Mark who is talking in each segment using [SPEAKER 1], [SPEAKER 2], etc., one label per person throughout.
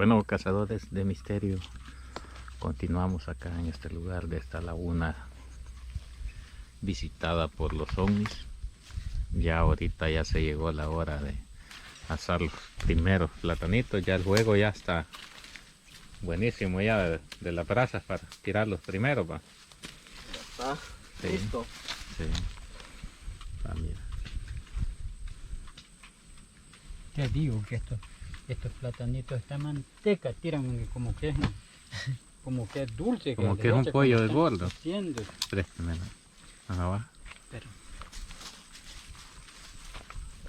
[SPEAKER 1] Bueno, cazadores de misterio, continuamos acá en este lugar de esta laguna visitada por los ovnis. Ya ahorita ya se llegó la hora de asar los primeros platanitos. Ya el juego ya está buenísimo ya de las brasas para tirar los primeros, va.
[SPEAKER 2] Ya está,
[SPEAKER 1] Sí,
[SPEAKER 2] listo.
[SPEAKER 1] sí. Ah, mira.
[SPEAKER 3] Te digo que estos platanitos, esta manteca tiran como que es dulce.
[SPEAKER 1] Como que es
[SPEAKER 3] la
[SPEAKER 1] un
[SPEAKER 3] leche
[SPEAKER 1] pollo de
[SPEAKER 3] cuando
[SPEAKER 1] gordo.
[SPEAKER 3] están cociendo.
[SPEAKER 1] Préstamelo. Ajá, va.
[SPEAKER 3] Pero,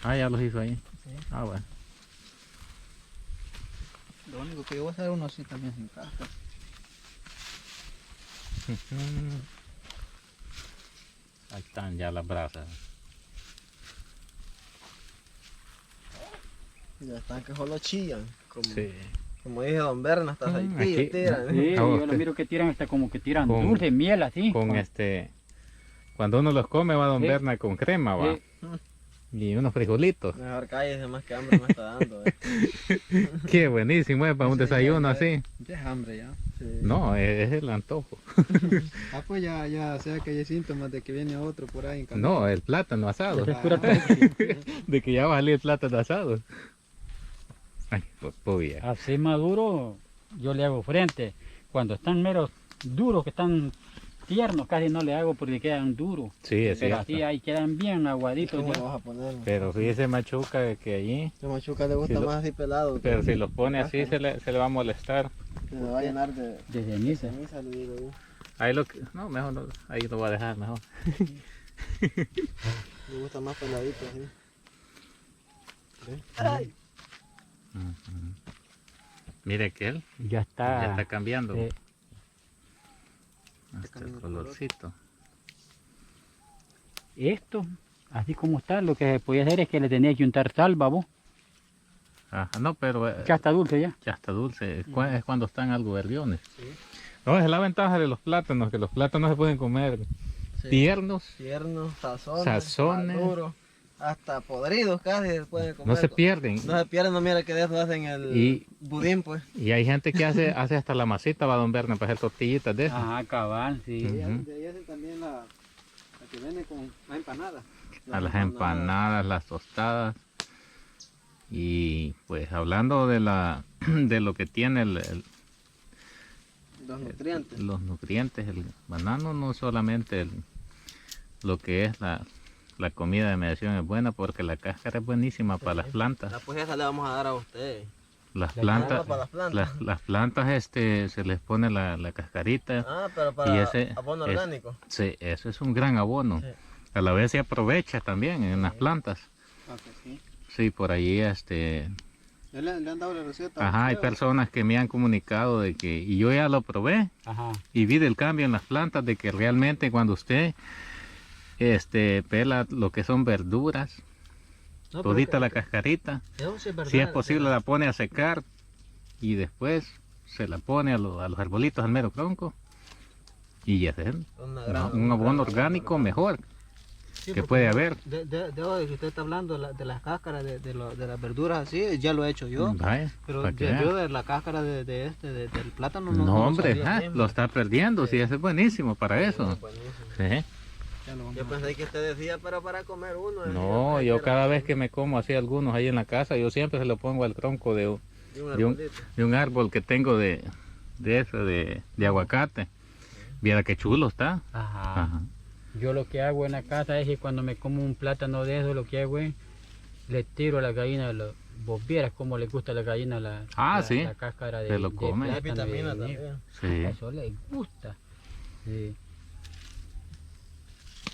[SPEAKER 1] Ah, ya los hizo ahí.
[SPEAKER 3] sí.
[SPEAKER 1] Ah, bueno.
[SPEAKER 2] Lo único que yo voy a hacer uno así también sin casca.
[SPEAKER 1] Ahí están ya las brasas.
[SPEAKER 2] Ya están que solo chillan.
[SPEAKER 1] Sí.
[SPEAKER 2] Como dije Don Berna, hasta
[SPEAKER 1] Aquí-
[SPEAKER 2] aceitillo tiran.
[SPEAKER 3] Sí,
[SPEAKER 1] Ah,
[SPEAKER 3] yo
[SPEAKER 1] usted-
[SPEAKER 3] lo miro que tiran hasta como que tiran
[SPEAKER 1] Con-
[SPEAKER 3] dulce, miel así.
[SPEAKER 1] Con cuando uno los come va Don
[SPEAKER 3] Sí.
[SPEAKER 1] Berna con crema, va.
[SPEAKER 3] Sí.
[SPEAKER 1] Y unos frijolitos.
[SPEAKER 2] Mejor cállese más que hambre me está dando.
[SPEAKER 1] Qué buenísimo es para un
[SPEAKER 4] Sí,
[SPEAKER 1] desayuno
[SPEAKER 4] ya,
[SPEAKER 1] así.
[SPEAKER 4] Ya es hambre ya.
[SPEAKER 2] Sí.
[SPEAKER 1] No, es el antojo.
[SPEAKER 4] Ah, pues ya sea que hay síntomas de que viene otro por ahí en camino.
[SPEAKER 1] No, el plátano asado.
[SPEAKER 3] Esa es pura
[SPEAKER 1] De que ya va a salir el plátano asado. Ay, pues bien.
[SPEAKER 3] Así maduro, yo le hago frente. Cuando están meros duros, que están tiernos, casi no le hago porque quedan duros.
[SPEAKER 1] Sí, es
[SPEAKER 3] Pero
[SPEAKER 1] cierto.
[SPEAKER 3] así ahí quedan bien aguaditos.
[SPEAKER 2] ¿Cómo
[SPEAKER 3] ya.
[SPEAKER 2] lo vas a poner?
[SPEAKER 1] Pero fíjese Machuca que allí,
[SPEAKER 2] A Machuca le gusta
[SPEAKER 1] Si lo-
[SPEAKER 2] más así pelado.
[SPEAKER 1] pero
[SPEAKER 2] que-
[SPEAKER 1] si lo pone así se le va a molestar.
[SPEAKER 2] Se le va a llenar de
[SPEAKER 3] De ceniza.
[SPEAKER 2] ceniza, le digo yo.
[SPEAKER 1] Ahí no, mejor no, ahí lo voy a dejar mejor.
[SPEAKER 2] Le gusta más peladito así. ¿Sí? Ay.
[SPEAKER 1] Ujú. Mire que él
[SPEAKER 3] Ya está.
[SPEAKER 1] ya está cambiando.
[SPEAKER 3] Sí.
[SPEAKER 1] Hasta el
[SPEAKER 2] cambiando el color.
[SPEAKER 1] colorcito.
[SPEAKER 3] Esto, así como está, lo que se podía hacer es que le tenía que untar sal, babo.
[SPEAKER 1] Ajá, no, pero
[SPEAKER 3] Ya está dulce ya.
[SPEAKER 1] ya está dulce. Es cuando están algo verdiones.
[SPEAKER 2] Sí.
[SPEAKER 1] No, es la ventaja de los plátanos, que los plátanos se pueden comer
[SPEAKER 2] Sí.
[SPEAKER 1] tiernos,
[SPEAKER 2] Tiernos, sazones,
[SPEAKER 1] Sazones.
[SPEAKER 2] maduros, hasta podridos casi se pueden comer.
[SPEAKER 1] no se pierden.
[SPEAKER 2] No se pierden, no mira que de eso hacen el
[SPEAKER 1] Y-
[SPEAKER 2] budín, pues.
[SPEAKER 1] Y hay gente que hace hasta la masita, va Don Berna, para hacer tortillitas de esas.
[SPEAKER 3] Ajá, cabal, sí.
[SPEAKER 1] Ujú.
[SPEAKER 4] De ahí hacen también la que venden con la empanada.
[SPEAKER 1] A las empanadas, las tostadas. Y pues hablando de de lo que tiene
[SPEAKER 2] Los nutrientes.
[SPEAKER 1] los nutrientes, el banano no solamente lo que es la comida de mediación es buena, porque la cáscara es buenísima para las plantas.
[SPEAKER 2] La pues esa le vamos a dar a usted.
[SPEAKER 1] Las
[SPEAKER 3] La
[SPEAKER 1] plantas,
[SPEAKER 2] cáscara para las plantas.
[SPEAKER 1] las plantas se les pone la cascarita.
[SPEAKER 2] Ah, pero para
[SPEAKER 1] Y ese
[SPEAKER 2] abono
[SPEAKER 1] es-
[SPEAKER 2] orgánico.
[SPEAKER 1] Sí, eso es un gran abono.
[SPEAKER 2] Sí.
[SPEAKER 1] A la vez se aprovecha también en las
[SPEAKER 2] Sí.
[SPEAKER 1] plantas.
[SPEAKER 4] Ah, que sí.
[SPEAKER 1] Sí, por ahí
[SPEAKER 4] Ya le han dado la receta.
[SPEAKER 1] ajá, hay
[SPEAKER 4] creo.
[SPEAKER 1] personas que me han comunicado de que, y yo ya lo probé
[SPEAKER 3] Ajá.
[SPEAKER 1] y vi del cambio en las plantas, de que realmente cuando usted pela lo que son verduras,
[SPEAKER 2] No, pero
[SPEAKER 1] todita
[SPEAKER 2] que-
[SPEAKER 1] la cascarita,
[SPEAKER 2] Eso sí es verdad.
[SPEAKER 1] si es posible la pone a secar y después se la pone a los arbolitos al mero tronco y ese es
[SPEAKER 2] Una
[SPEAKER 1] un abono orgánico mejor
[SPEAKER 2] Sí,
[SPEAKER 1] que
[SPEAKER 2] porque
[SPEAKER 1] puede haber.
[SPEAKER 2] de hoy que usted está hablando de las cáscaras de las verduras así, ya lo he hecho yo.
[SPEAKER 1] Vaya,
[SPEAKER 2] Pero
[SPEAKER 1] para que
[SPEAKER 2] yo
[SPEAKER 1] vea.
[SPEAKER 2] de la cáscara del plátano
[SPEAKER 1] No,
[SPEAKER 2] no
[SPEAKER 1] hombre,
[SPEAKER 2] sabía
[SPEAKER 1] ah,
[SPEAKER 2] bien,
[SPEAKER 1] lo está perdiendo, sí, eso es buenísimo para eso.
[SPEAKER 2] Buenísimo.
[SPEAKER 1] Sí.
[SPEAKER 4] Ya lo vamos
[SPEAKER 2] Yo
[SPEAKER 4] a-
[SPEAKER 2] pensé que usted decía, pero para comer uno.
[SPEAKER 1] No, yo cada vez que me como así algunos ahí en la casa, yo siempre se lo pongo al tronco
[SPEAKER 2] De un
[SPEAKER 1] de un-
[SPEAKER 2] arbolito.
[SPEAKER 1] de un árbol que tengo de aguacate. Viera qué chulo está.
[SPEAKER 3] Ajá.
[SPEAKER 1] Ajá.
[SPEAKER 3] Yo lo que hago en la casa es que cuando me como un plátano de eso, lo que hago es le tiro a la gallina, vos vieras cómo le gusta a la gallina
[SPEAKER 1] Sí,
[SPEAKER 3] la cáscara de
[SPEAKER 1] se lo come.
[SPEAKER 2] Hay
[SPEAKER 3] plátano y
[SPEAKER 2] vitamina
[SPEAKER 3] de
[SPEAKER 2] también.
[SPEAKER 1] Sí.
[SPEAKER 3] Eso le gusta. Sí.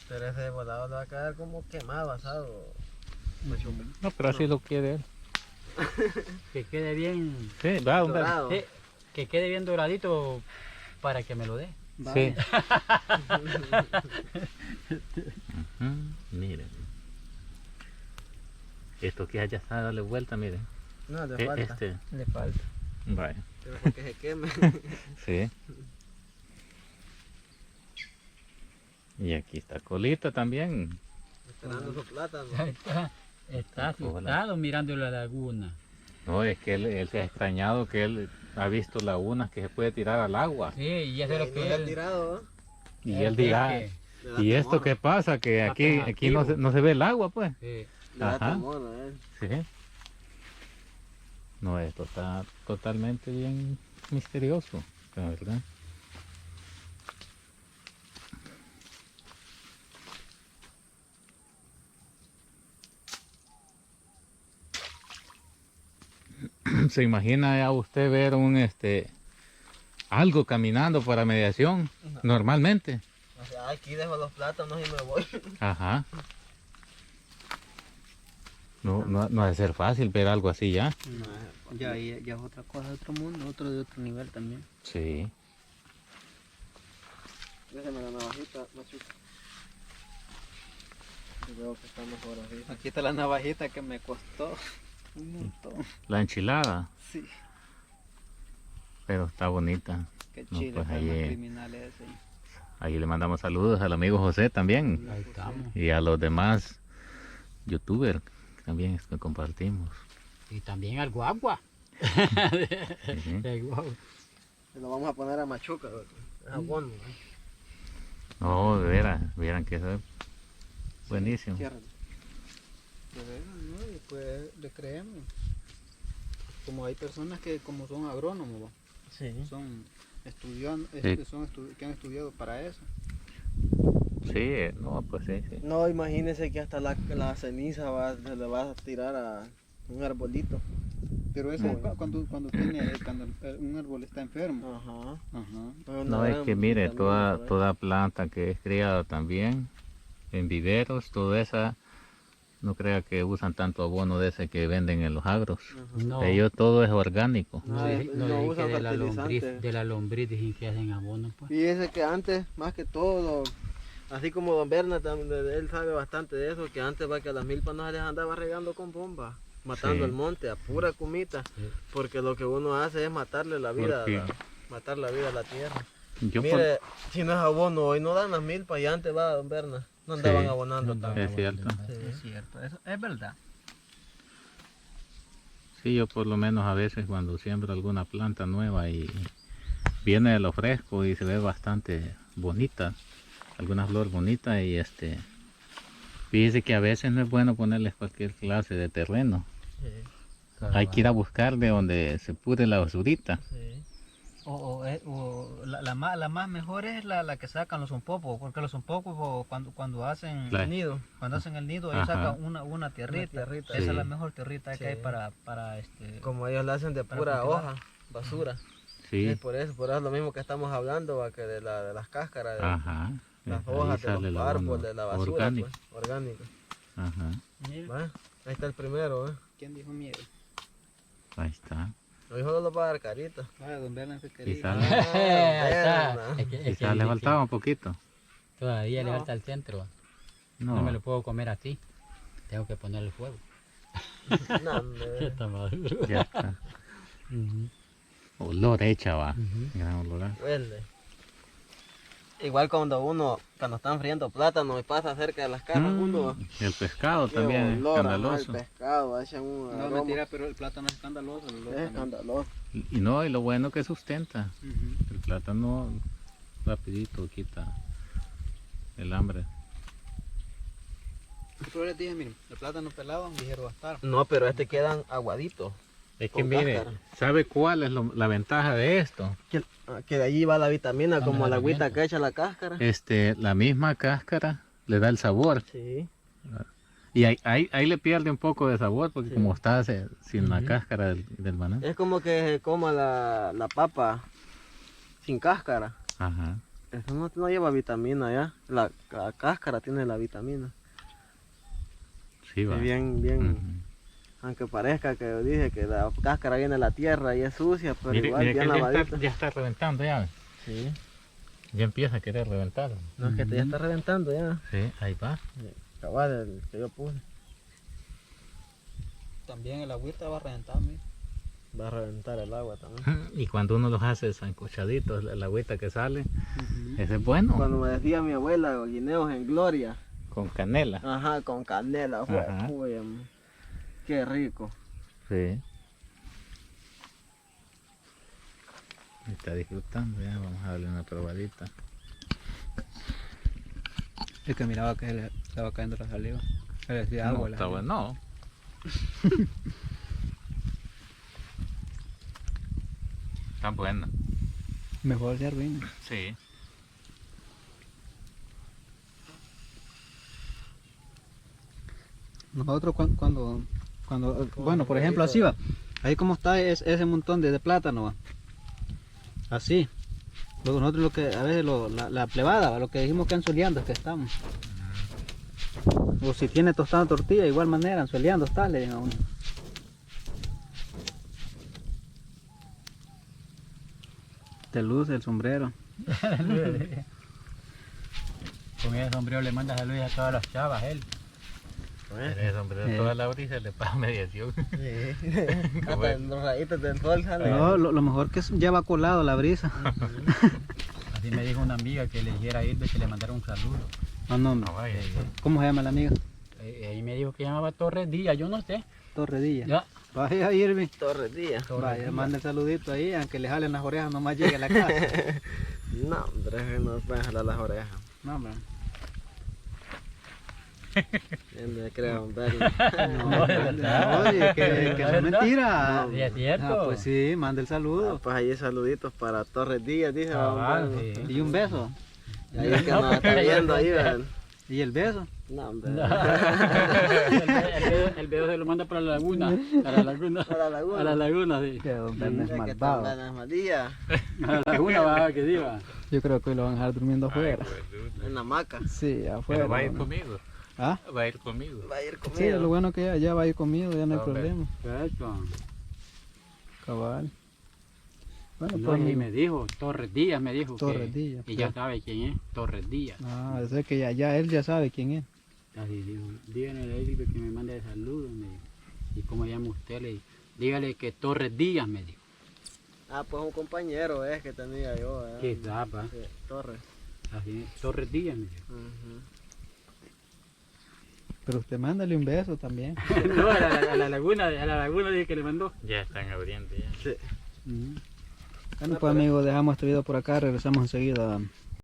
[SPEAKER 2] Pero ese volado le va a quedar como quemado, asado.
[SPEAKER 1] No, pero así lo quiere él.
[SPEAKER 3] Que quede bien,
[SPEAKER 1] Sí, va, hombre.
[SPEAKER 2] Dorado.
[SPEAKER 3] sí, que quede bien doradito para que me lo dé.
[SPEAKER 1] Sí.
[SPEAKER 4] Vaya.
[SPEAKER 1] Ujú, miren. Esto que ya está, dale vuelta, miren.
[SPEAKER 2] No, le falta.
[SPEAKER 3] Le falta.
[SPEAKER 1] Vaya.
[SPEAKER 2] Pero para que se queme.
[SPEAKER 1] Sí. Y aquí está Colita también.
[SPEAKER 2] Esperando su plátano.
[SPEAKER 3] Está
[SPEAKER 1] Ojalá.
[SPEAKER 3] asustado mirando la laguna.
[SPEAKER 1] No, es que él se ha extrañado que él ha visto lagunas que se puede tirar al agua.
[SPEAKER 3] Sí, y eso es lo
[SPEAKER 2] No
[SPEAKER 3] que
[SPEAKER 2] le ha
[SPEAKER 3] él...
[SPEAKER 2] tirado, ¿eh?
[SPEAKER 1] Y él dirá,
[SPEAKER 3] que-
[SPEAKER 2] Le da
[SPEAKER 1] ¿y esto
[SPEAKER 2] temor,
[SPEAKER 1] qué pasa? Que
[SPEAKER 3] Está
[SPEAKER 1] aquí no
[SPEAKER 3] pensativo.
[SPEAKER 1] no se ve el agua, pues.
[SPEAKER 3] sí.
[SPEAKER 2] Le da
[SPEAKER 1] Ajá.
[SPEAKER 2] temor a él.
[SPEAKER 1] Sí. No, esto está totalmente bien misterioso, la verdad. ¿Se imagina ya usted ver algo caminando para mediación
[SPEAKER 2] No.
[SPEAKER 1] normalmente?
[SPEAKER 2] O sea, aquí dejo los plátanos y me voy.
[SPEAKER 1] Ajá. No ha de ser fácil ver algo así ya.
[SPEAKER 3] No, ya es otra cosa, de otro mundo, otro de otro nivel también.
[SPEAKER 1] Sí.
[SPEAKER 2] Déjame la navajita, machuca. Yo veo que está mejor así.
[SPEAKER 4] Aquí está la navajita que me costó un montón.
[SPEAKER 1] La enchilada,
[SPEAKER 4] Sí.
[SPEAKER 1] pero está bonita.
[SPEAKER 4] Qué
[SPEAKER 1] No,
[SPEAKER 4] chile,
[SPEAKER 1] pues
[SPEAKER 4] fue
[SPEAKER 1] ahí,
[SPEAKER 4] más criminal ese.
[SPEAKER 1] Ahí le mandamos saludos al amigo José también.
[SPEAKER 3] Ahí estamos.
[SPEAKER 1] Y a los demás youtubers que también es que compartimos.
[SPEAKER 3] Y también al guagua.
[SPEAKER 1] Ujú.
[SPEAKER 3] El guagua.
[SPEAKER 2] Se lo vamos a poner a machuca, es abono.
[SPEAKER 1] No, de veras, vieran que eso es buenísimo.
[SPEAKER 2] Ciérralo.
[SPEAKER 4] Pues eso, ¿no? Y pues le creemos. Como hay personas que como son agrónomos, ¿va?
[SPEAKER 2] Sí.
[SPEAKER 4] Son estudiantes,
[SPEAKER 1] Sí.
[SPEAKER 4] que han estudiado para eso.
[SPEAKER 1] Sí, no, pues sí, sí.
[SPEAKER 2] No, imagínese que hasta la ceniza se le va a tirar a un arbolito.
[SPEAKER 4] Pero eso es cuando un árbol está enfermo.
[SPEAKER 2] Ajá.
[SPEAKER 4] Ajá.
[SPEAKER 1] No, es que mire, toda planta que es criada también en viveros, toda esa, no crea que usan tanto abono de ese que venden en los agros.
[SPEAKER 3] No,
[SPEAKER 1] Ellos todo es orgánico.
[SPEAKER 3] no,
[SPEAKER 2] No,
[SPEAKER 3] dije- no
[SPEAKER 2] no
[SPEAKER 3] dije
[SPEAKER 2] usan
[SPEAKER 3] que de la lombriz,
[SPEAKER 2] fertilizante.
[SPEAKER 3] de la lombriz dicen que hacen abono, pues.
[SPEAKER 2] Fíjese que antes, más que todo, así como don Berna, él sabe bastante de eso, que antes va que a las milpas no se les andaba regando con bombas, matando
[SPEAKER 1] Sí.
[SPEAKER 2] el monte a pura comita,
[SPEAKER 3] Sí.
[SPEAKER 2] porque lo que uno hace es matarle la vida,
[SPEAKER 1] Porque
[SPEAKER 2] matar la vida a la tierra.
[SPEAKER 1] yo
[SPEAKER 2] Mire, si no es abono, hoy no dan las milpas y antes va don Berna, no andaban
[SPEAKER 1] Sí.
[SPEAKER 2] abonando
[SPEAKER 3] No,
[SPEAKER 2] tanto.
[SPEAKER 1] Es cierto.
[SPEAKER 2] Sí.
[SPEAKER 3] Es cierto, eso es verdad.
[SPEAKER 1] Sí, yo por lo menos a veces cuando siembro alguna planta nueva y viene de lo fresco y se ve bastante bonita, alguna flor bonita y fíjese que a veces no es bueno ponerles cualquier clase de terreno.
[SPEAKER 2] Sí,
[SPEAKER 1] Hay que ir a buscar de donde se pudre la basurita.
[SPEAKER 2] sí.
[SPEAKER 3] La más mejor es la que sacan los zompopos, porque los zompopos cuando hacen
[SPEAKER 1] La-
[SPEAKER 2] El nido.
[SPEAKER 3] cuando hacen el nido, ellos
[SPEAKER 1] Ajá.
[SPEAKER 3] sacan una tierrita.
[SPEAKER 2] tierrita.
[SPEAKER 3] Esa
[SPEAKER 1] Sí.
[SPEAKER 3] es la mejor tierrita que hay
[SPEAKER 2] Sí.
[SPEAKER 3] para
[SPEAKER 2] Como ellos la hacen de
[SPEAKER 3] Para
[SPEAKER 2] pura
[SPEAKER 3] cultivar.
[SPEAKER 2] hoja, basura.
[SPEAKER 1] Sí,
[SPEAKER 2] Es por eso es lo mismo que estamos hablando, va, que de las cáscaras, de
[SPEAKER 1] ajá.
[SPEAKER 2] las
[SPEAKER 1] Ahí
[SPEAKER 2] hojas de
[SPEAKER 1] sale
[SPEAKER 2] los
[SPEAKER 1] el abono
[SPEAKER 2] árboles, de la basura,
[SPEAKER 1] orgánico.
[SPEAKER 2] pues, orgánico.
[SPEAKER 1] Ajá,
[SPEAKER 2] Va, ahí está el primero,
[SPEAKER 4] ¿Quién dijo miedo?
[SPEAKER 1] ahí está.
[SPEAKER 2] hoy solo lo va a dar carita.
[SPEAKER 4] Ah, don Berna fue
[SPEAKER 1] Y
[SPEAKER 4] querido.
[SPEAKER 1] sale,
[SPEAKER 3] Ahí está.
[SPEAKER 2] Berna.
[SPEAKER 1] quizás le faltaba un poquito.
[SPEAKER 3] Todavía le
[SPEAKER 2] No.
[SPEAKER 3] falta el centro.
[SPEAKER 1] No,
[SPEAKER 3] No me lo puedo comer así. Tengo que ponerle fuego.
[SPEAKER 2] No, hombre.
[SPEAKER 3] Está maduro.
[SPEAKER 1] ya está.
[SPEAKER 3] Ujú,
[SPEAKER 1] Olor hecha va.
[SPEAKER 3] ujú.
[SPEAKER 1] Gran olor.
[SPEAKER 2] Huele. Igual cuando están friendo plátano y pasa cerca de las casas, uno,
[SPEAKER 1] El pescado
[SPEAKER 2] qué
[SPEAKER 1] también es
[SPEAKER 2] olor, ajá,
[SPEAKER 1] escandaloso.
[SPEAKER 2] el pescado, echan un
[SPEAKER 4] No,
[SPEAKER 2] aroma.
[SPEAKER 4] mentira, pero el plátano es escandaloso. el olor
[SPEAKER 2] Es
[SPEAKER 4] también.
[SPEAKER 2] escandaloso.
[SPEAKER 1] Y no, y lo bueno que sustenta.
[SPEAKER 4] Ujú.
[SPEAKER 1] El plátano rapidito quita el hambre.
[SPEAKER 4] Pero les dije, miren, el plátano pelado ligero va a estar.
[SPEAKER 2] No, pero quedan aguaditos.
[SPEAKER 1] Es que
[SPEAKER 2] Con
[SPEAKER 1] mire,
[SPEAKER 2] cáscara.
[SPEAKER 1] ¿sabe cuál es la ventaja de esto?
[SPEAKER 2] Que de allí va la vitamina,
[SPEAKER 3] Cuando
[SPEAKER 2] como
[SPEAKER 3] la
[SPEAKER 2] la agüita
[SPEAKER 3] revienta.
[SPEAKER 2] que echa la cáscara.
[SPEAKER 1] La misma cáscara le da el sabor.
[SPEAKER 2] Sí.
[SPEAKER 1] Y ahí le pierde un poco de sabor porque
[SPEAKER 2] Sí.
[SPEAKER 1] como está sin la
[SPEAKER 3] Ujú.
[SPEAKER 1] cáscara del banano.
[SPEAKER 2] Es como que se coma la papa sin cáscara.
[SPEAKER 1] Ajá.
[SPEAKER 2] Eso no lleva vitamina ya. La cáscara tiene la vitamina.
[SPEAKER 1] Sí, va.
[SPEAKER 2] Es bien, bien.
[SPEAKER 1] Ujú.
[SPEAKER 2] Aunque parezca que dije que la cáscara viene de la tierra y es sucia, pero
[SPEAKER 1] Mire,
[SPEAKER 2] igual
[SPEAKER 1] mire que
[SPEAKER 2] bien
[SPEAKER 1] él
[SPEAKER 2] lavadita.
[SPEAKER 1] ya está reventando ya.
[SPEAKER 2] Sí.
[SPEAKER 1] Ya empieza a querer reventar.
[SPEAKER 2] No, es que ya está reventando ya.
[SPEAKER 1] Sí, ahí va.
[SPEAKER 2] Cabal, el que yo puse.
[SPEAKER 4] También el agüita va a reventar, mira.
[SPEAKER 2] Va a reventar el agua también.
[SPEAKER 1] Y cuando uno los hace sancochaditos, la agüita que sale, ese es bueno.
[SPEAKER 2] Cuando me decía mi abuela, guineos en gloria.
[SPEAKER 1] Con canela.
[SPEAKER 2] Ajá, con canela, fue.
[SPEAKER 1] Ajá.
[SPEAKER 2] Uy, qué rico.
[SPEAKER 1] Sí. Está disfrutando ya, vamos a darle una probadita.
[SPEAKER 4] Es que miraba que se le estaba cayendo la saliva. Se le decía
[SPEAKER 1] No,
[SPEAKER 4] agua.
[SPEAKER 1] está bueno. Está bueno.
[SPEAKER 4] Mejor de arruina.
[SPEAKER 1] Sí.
[SPEAKER 4] Nosotros cuando bueno, por ejemplo así va. Ahí como está ese montón de plátano va. Así. Luego nosotros lo que a veces la plebada, ¿va? Lo que dijimos que anzueleando es que estamos. O si tiene tostada tortilla, igual manera, anzueleando está, le digo a uno. Te luce el sombrero.
[SPEAKER 3] Con ese sombrero le manda saludos a todas las chavas, él.
[SPEAKER 1] El sombrero toda la brisa le paga mediación.
[SPEAKER 2] Sí. Hasta en los rayitos del sol sale.
[SPEAKER 4] No, lo mejor que ya va colado la brisa.
[SPEAKER 3] Así me dijo una amiga que le dijera a Irbe que le mandara un saludo.
[SPEAKER 4] No, no,
[SPEAKER 1] No vaya.
[SPEAKER 4] ¿Cómo se llama la amiga?
[SPEAKER 3] Ahí me dijo que llamaba Torres Díaz, yo no sé.
[SPEAKER 4] Torredilla.
[SPEAKER 3] Ya.
[SPEAKER 4] Vaya Irving.
[SPEAKER 2] Torres Díaz.
[SPEAKER 4] Vaya, manda el saludito ahí, aunque le jalen las orejas, nomás llegue a la casa.
[SPEAKER 2] No, hombre, no pueden jalar las orejas.
[SPEAKER 4] No, hombre.
[SPEAKER 2] Él me crea un verlo.
[SPEAKER 4] No, oye, que no es mentira.
[SPEAKER 3] Sí, es cierto.
[SPEAKER 4] Ah, pues sí, manda el
[SPEAKER 2] Ah,
[SPEAKER 4] saludo.
[SPEAKER 2] pues ahí saluditos para Torres Díaz, dice.
[SPEAKER 3] Cabal,
[SPEAKER 2] hombre.
[SPEAKER 3] sí.
[SPEAKER 4] Y un beso.
[SPEAKER 2] Ahí es que nos está viendo ahí, ven.
[SPEAKER 4] Y el beso.
[SPEAKER 2] No, hombre.
[SPEAKER 3] El video se lo manda para la laguna. A la laguna.
[SPEAKER 2] Para la laguna.
[SPEAKER 3] A la laguna, sí.
[SPEAKER 4] Que don Berna es
[SPEAKER 2] Mira que
[SPEAKER 4] malvado.
[SPEAKER 2] tan ganas, María.
[SPEAKER 3] A la laguna va, que diga.
[SPEAKER 4] Yo creo que hoy lo van a dejar durmiendo afuera.
[SPEAKER 2] En la hamaca.
[SPEAKER 4] Sí, afuera.
[SPEAKER 1] Pero va a ir
[SPEAKER 4] ¿no?
[SPEAKER 1] conmigo.
[SPEAKER 4] ¿Ah?
[SPEAKER 1] Va a ir conmigo.
[SPEAKER 2] Va a ir
[SPEAKER 4] Sí,
[SPEAKER 2] conmigo.
[SPEAKER 4] lo bueno que ya va a ir conmigo, ya no hay
[SPEAKER 1] Hombre.
[SPEAKER 4] problema.
[SPEAKER 3] Perfecto.
[SPEAKER 4] Cabal. Bueno,
[SPEAKER 3] No,
[SPEAKER 4] pues
[SPEAKER 3] y
[SPEAKER 4] amigo.
[SPEAKER 3] me dijo, Torres Díaz me dijo.
[SPEAKER 4] Torres
[SPEAKER 3] que,
[SPEAKER 4] Díaz,
[SPEAKER 3] Y
[SPEAKER 4] pues.
[SPEAKER 3] ya sabe quién es, Torres Díaz.
[SPEAKER 4] Ah, es que ya él ya sabe quién es.
[SPEAKER 3] Así dijo, díganle a Irbe que me mande saludos, me dijo. ¿Y cómo se llama usted? Le dije, dígale que Torres Díaz me dijo.
[SPEAKER 2] Ah, pues un compañero es que tenía yo.
[SPEAKER 3] Quizás, pa.
[SPEAKER 2] Sí, Torres.
[SPEAKER 3] Así, Torres Díaz me dijo.
[SPEAKER 2] Ujú.
[SPEAKER 4] Pero usted mándale un beso también.
[SPEAKER 3] No, a la laguna dije que le mandó.
[SPEAKER 1] Ya están abriendo ya.
[SPEAKER 2] Sí.
[SPEAKER 4] Bueno, pues amigos, dejamos este video por acá, regresamos enseguida